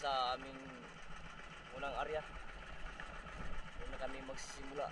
sa aming unang area. Doon na kami magsisimula.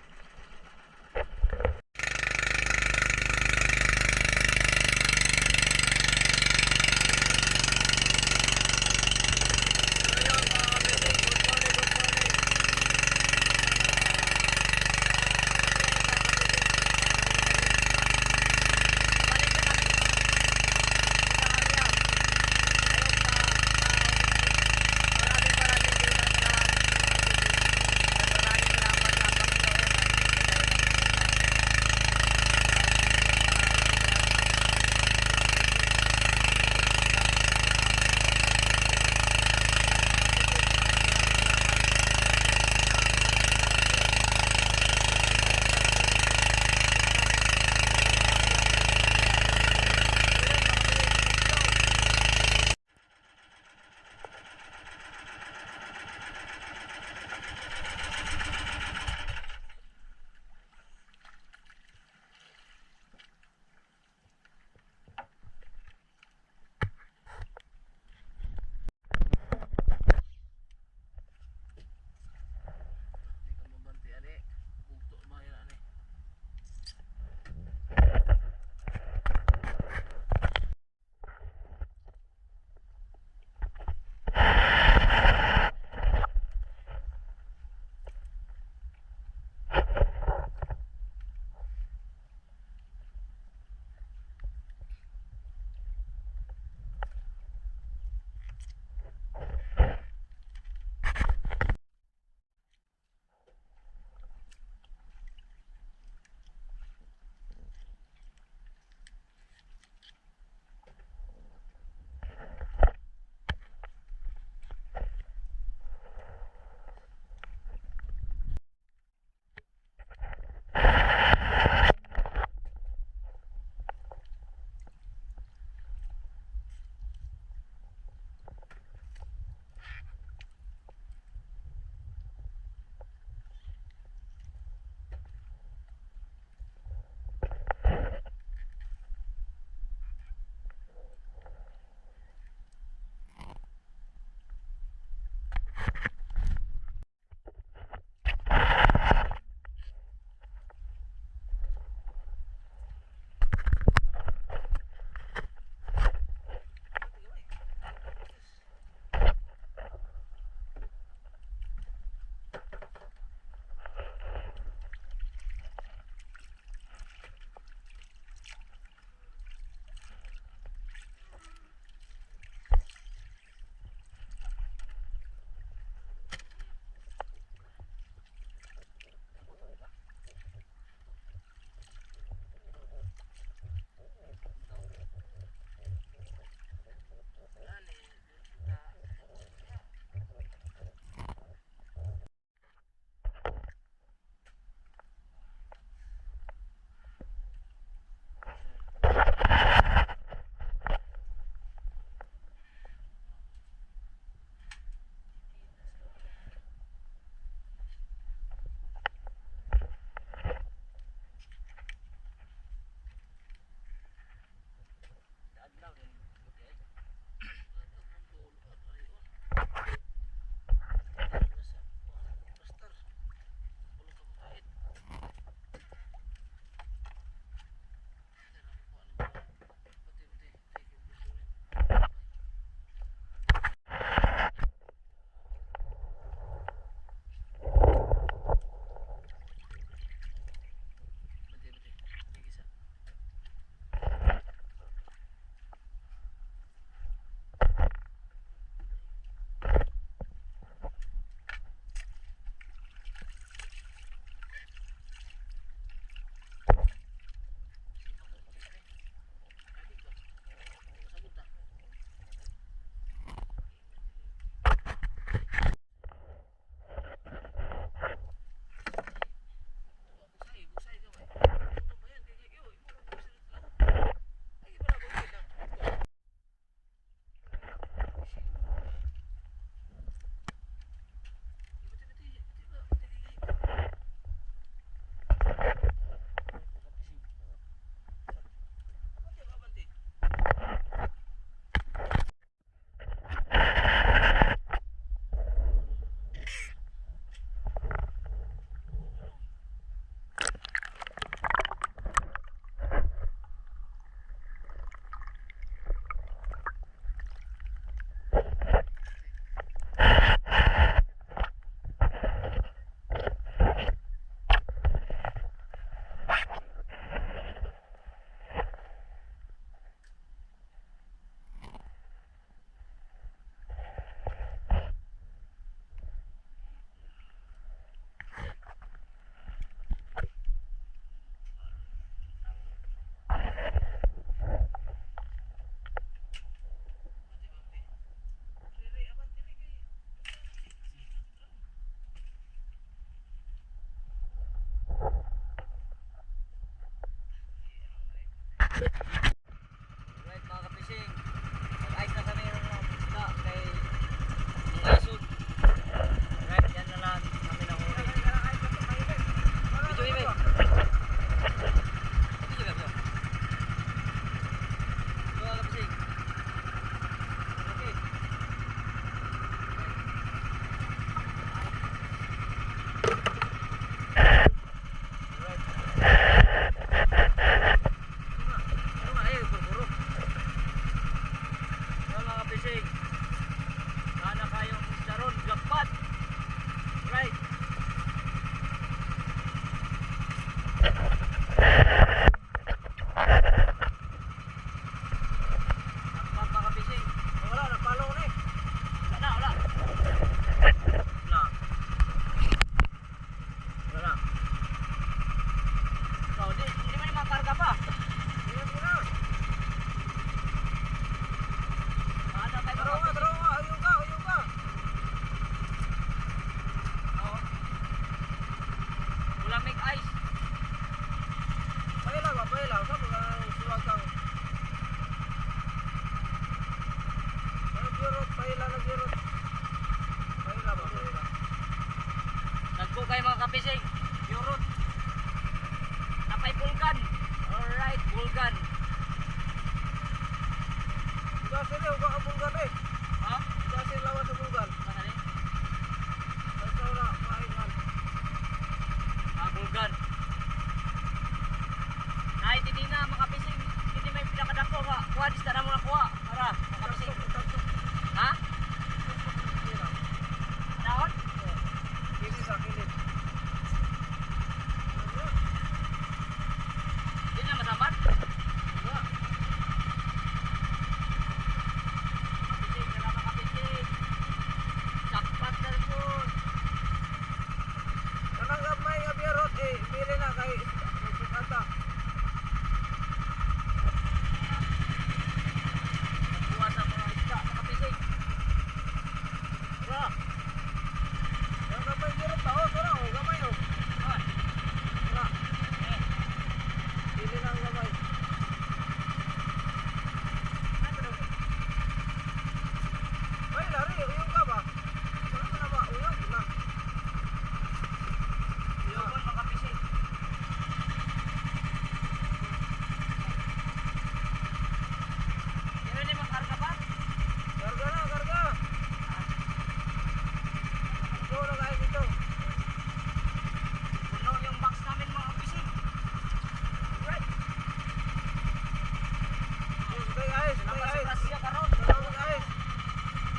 kapising. Yurot. Napay bulgan. Alright, bulgan. Udah sini uga ka bulgan eh. Ha? Udah sini lawan sa bulgan. Masa ni? Ikaw na pahingan. Bulgan. Nay, hindi na makapising. Hindi may pinakadako ka. Kuha, dista na mo na kuha. Para, makapising. Ha? Naon? Kini sa kilit. Hindi na masamat. Uga. Makapising, kailangan makapising. Sakpat na po. Kanang gamay nga biyarot eh. Bili na kay Sukata. Kuha sa mga isda, makapising. Ura. Yang gamay biyarot tao. Ura o gamay o. Ah, Ura. eh. Bili na ang gamay. Ano daw? May lari. Uyong ka ba? Wala ka na ba? Uyong na. Yun, makapising. Pero hindi makarga ba? Karga na, karga. Ito na guys ito. Puno yung box namin mga pising. Right. Stay guys, stay Salamat sa guys. grasya karon. Salamat guys.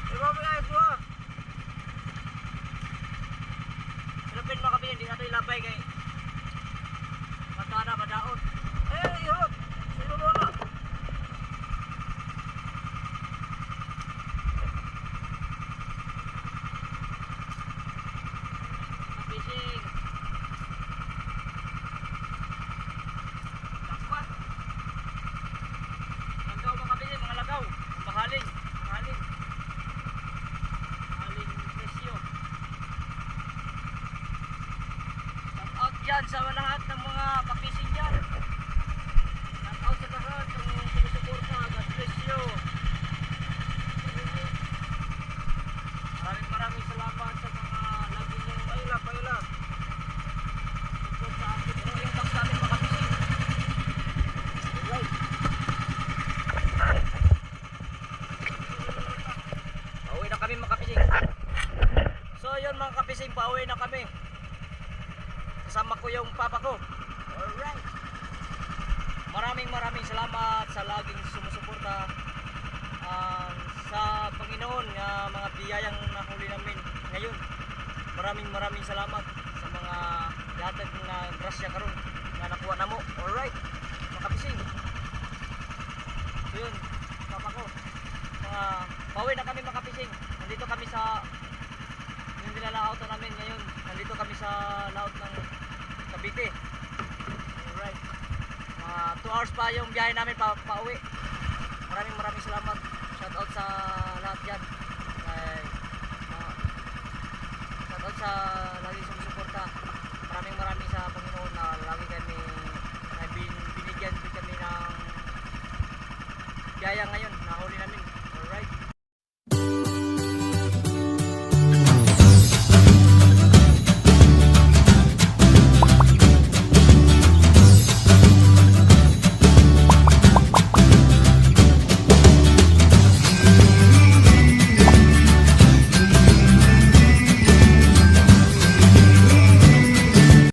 Iba mo guys, dua. Pilipin mga kapilin, di nato ilabay kay matana madaot. Eh, ihot. Sino mo na? Fishing. Takpat. Lagaw mga kapilin, mga lagaw. Mahaling, mahaling. Mahaling presyo. Shout out dyan sa lahat ng mga kapising dyan. Shout out sa lahat ng sumusuporta. God bless you. Maraming salamat sa mga lagi niyong Paila, paila. support sa akin. Ito yung box namin mga kapising. Right. Pauwi na kami mga kapising. So yun mga kapising, pauwi na kami. Kasama ko yung papa ko. Alright. Maraming salamat sa laging sumusuporta sa Panginoon nga mga biyayang nahuli namin ngayon. Maraming salamat sa mga yatag na grasya karon nga nakuha namo. Alright. Mga kapising. So yun, papa ko. Mga pauwi na kami mga kapising. Nandito kami sa yung nilalauto namin ngayon. Nandito kami sa laut ng Cavite. Alright. Mga 2 hours pa yung biyahe namin pauwi. Maraming salamat. Shout out sa lahat dyan. Shout out sa